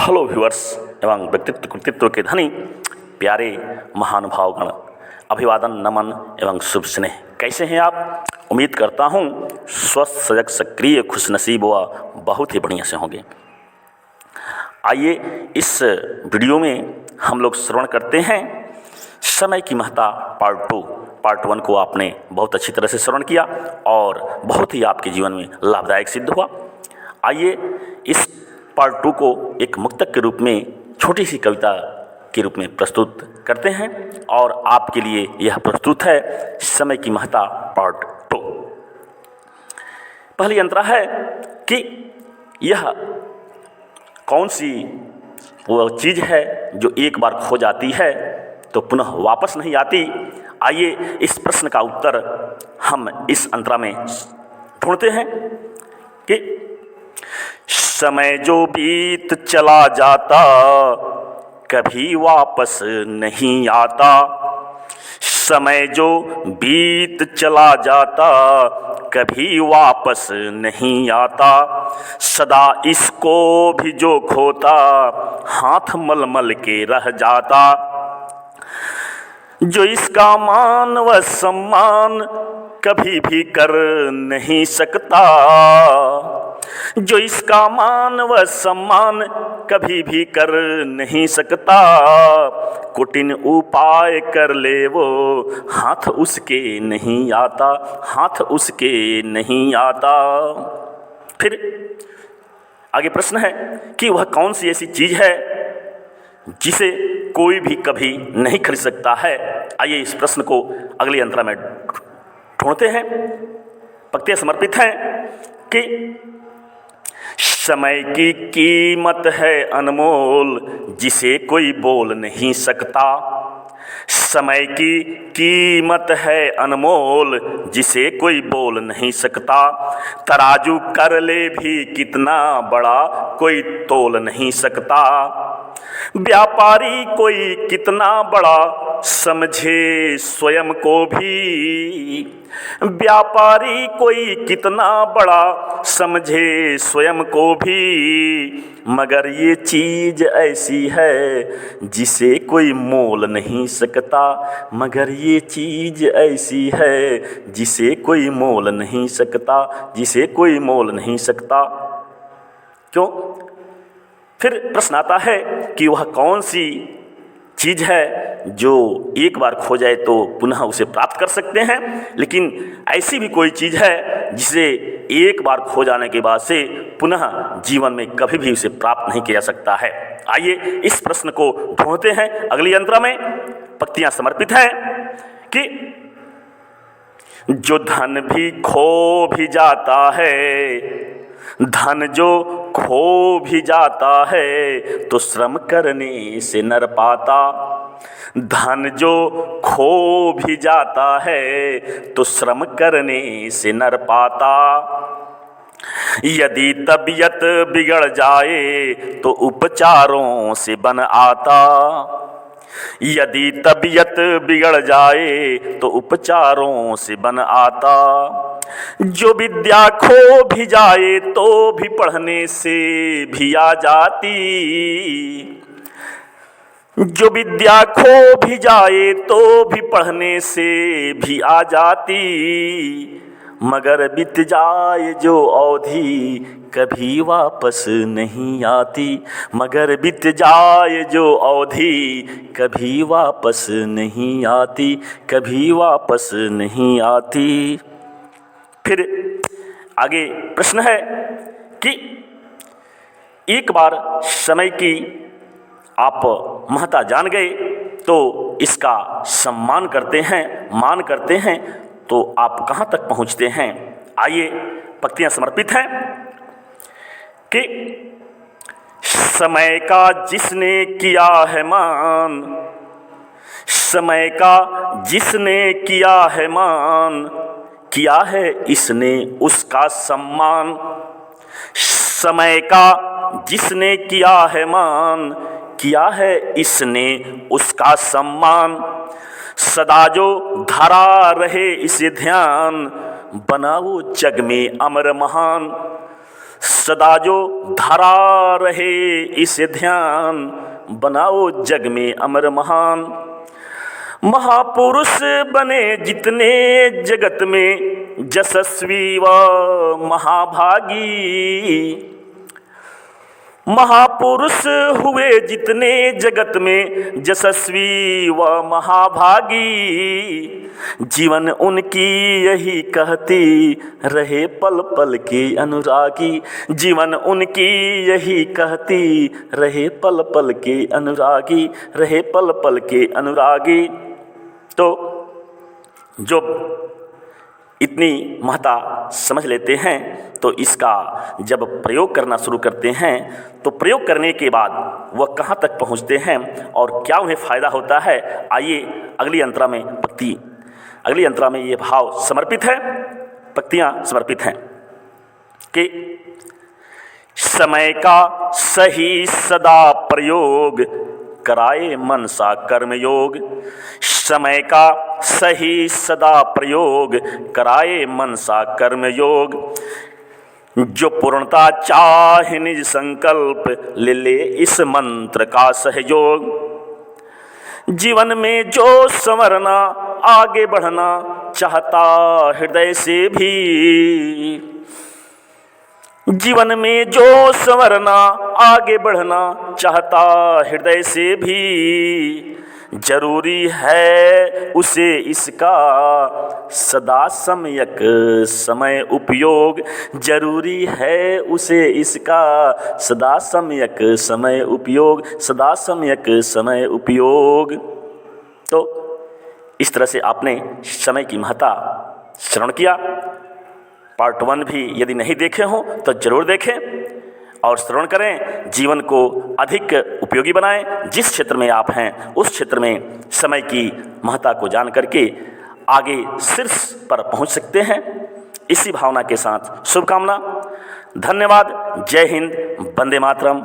Hello viewers एवं व्यक्तित्व कृतित्व के धनी प्यारे महानुभावगण, अभिवादन नमन एवं शुभ स्नेह। कैसे हैं आप? उम्मीद करता हूं स्वस्थ सजग सक्रिय खुशनसीब व बहुत ही बढ़िया से होंगे। आइए इस वीडियो में हम लोग श्रवण करते हैं समय की महत्ता पार्ट 2। पार्ट 1 को आपने बहुत अच्छी तरह से श्रवण किया और बहुत ही आपके जीवन में लाभदायक सिद्ध हुआ। आइए इस पार्ट 2 को एक मुक्तक के रूप में, छोटी सी कविता के रूप में प्रस्तुत करते हैं और आपके लिए यह प्रस्तुत है समय की महत्ता पार्ट 2। पहली अंतरा है कि यह कौन सी वो चीज़ है जो एक बार खो जाती है तो पुनः वापस नहीं आती। आइए इस प्रश्न का उत्तर हम इस अंतरा में ढूंढते हैं कि समय जो बीत चला जाता कभी वापस नहीं आता। समय जो बीत चला जाता कभी वापस नहीं आता। सदा इसको भी जो खोता हाथ मलमल के रह जाता। जो इसका मान व सम्मान कभी भी कर नहीं सकता। जो इसका मान व सम्मान कभी भी कर नहीं सकता। कुटिन उपाय कर ले वो हाथ उसके नहीं आता। हाथ उसके नहीं आता। फिर आगे प्रश्न है कि वह कौन सी ऐसी चीज़ है जिसे कोई भी कभी नहीं खरीद सकता है। आइए इस प्रश्न को अगली अंतरा में ढूंढते हैं। पंक्तियां समर्पित हैं कि समय की कीमत है अनमोल जिसे कोई बोल नहीं सकता। समय की कीमत है अनमोल जिसे कोई बोल नहीं सकता। तराजू कर ले भी कितना बड़ा कोई तोल नहीं सकता। व्यापारी कोई कितना बड़ा समझे स्वयं को भी। व्यापारी कोई कितना बड़ा समझे स्वयं को भी। मगर ये चीज़ ऐसी है जिसे कोई मोल नहीं सकता। मगर ये चीज़ ऐसी है जिसे कोई मोल नहीं सकता। जिसे कोई मोल नहीं सकता। क्यों? फिर प्रश्न आता है कि वह कौन सी चीज़ है जो एक बार खो जाए तो पुनः उसे प्राप्त कर सकते हैं, लेकिन ऐसी भी कोई चीज़ है जिसे एक बार खो जाने के बाद से पुनः जीवन में कभी भी उसे प्राप्त नहीं किया जा सकता है। आइए इस प्रश्न को ढूंढते हैं अगली अंतरा में। पंक्तियां समर्पित हैं कि जो धन भी खो भी जाता है। धन जो खो भी जाता है तो श्रम करने से नर पाता। धन जो खो भी जाता है तो श्रम करने से नर पाता। यदि तबीयत बिगड़ जाए तो उपचारों से बन आता। यदि तबीयत बिगड़ जाए तो उपचारों से बन आता। जो विद्या खो भी जाए तो भी पढ़ने से भी आ जाती। जो विद्या खो भी जाए तो भी पढ़ने से भी आ जाती। मगर बीत जाए जो अवधि कभी वापस नहीं आती। मगर बीत जाए जो अवधि कभी वापस नहीं आती। कभी वापस नहीं आती। फिर आगे प्रश्न है कि एक बार समय की आप महत्ता जान गए तो इसका सम्मान करते हैं, मान करते हैं तो आप कहाँ तक पहुँचते हैं। आइए पंक्तियां समर्पित हैं कि समय का जिसने किया है मान। समय का जिसने किया है मान किया है इसने उसका सम्मान। समय का जिसने किया है मान किया है इसने उसका सम्मान। सदा जो धरा रहे इसे ध्यान बनाओ जग में अमर महान। सदा जो धरा रहे इसे ध्यान, बनाओ जग में अमर महान। महापुरुष बने जितने जगत में, यशस्वी व महाभागी। महापुरुष हुए जितने जगत में, यशस्वी व महाभागी। जीवन उनकी यही कहती रहे पल पल के अनुरागी। जीवन उनकी यही कहती रहे पल पल के अनुरागी, रहे पल पल के अनुरागी। तो जो इतनी महत्ता समझ लेते हैं तो इसका जब प्रयोग करना शुरू करते हैं तो प्रयोग करने के बाद वह कहाँ तक पहुँचते हैं और क्या उन्हें फ़ायदा होता है, आइए अगली अंतरा में अगली अंतरा में ये भाव समर्पित है, पंक्तियाँ समर्पित हैं कि समय का सही सदा प्रयोग कराए मनसा कर्मयोग। समय का सही सदा प्रयोग कराए मनसा कर्मयोग। जो पूर्णता चाहे निज संकल्प ले ले इस मंत्र का सहयोग। जीवन में जो संवरना आगे बढ़ना चाहता हृदय से भी। जीवन में जो संवरना आगे बढ़ना चाहता हृदय से भी, जरूरी है उसे इसका सदा सम्यक समय उपयोग। जरूरी है उसे इसका सदा सम्यक समय उपयोग, सदा सम्यक समय उपयोग। तो इस तरह से आपने समय की महत्ता श्रवण किया। पार्ट 1 भी यदि नहीं देखे हों तो जरूर देखें और श्रवण करें, जीवन को अधिक उपयोगी बनाएं। जिस क्षेत्र में आप हैं उस क्षेत्र में समय की महत्ता को जान करके आगे शीर्ष पर पहुंच सकते हैं। इसी भावना के साथ शुभकामना। धन्यवाद। जय हिंद। वंदे मातरम।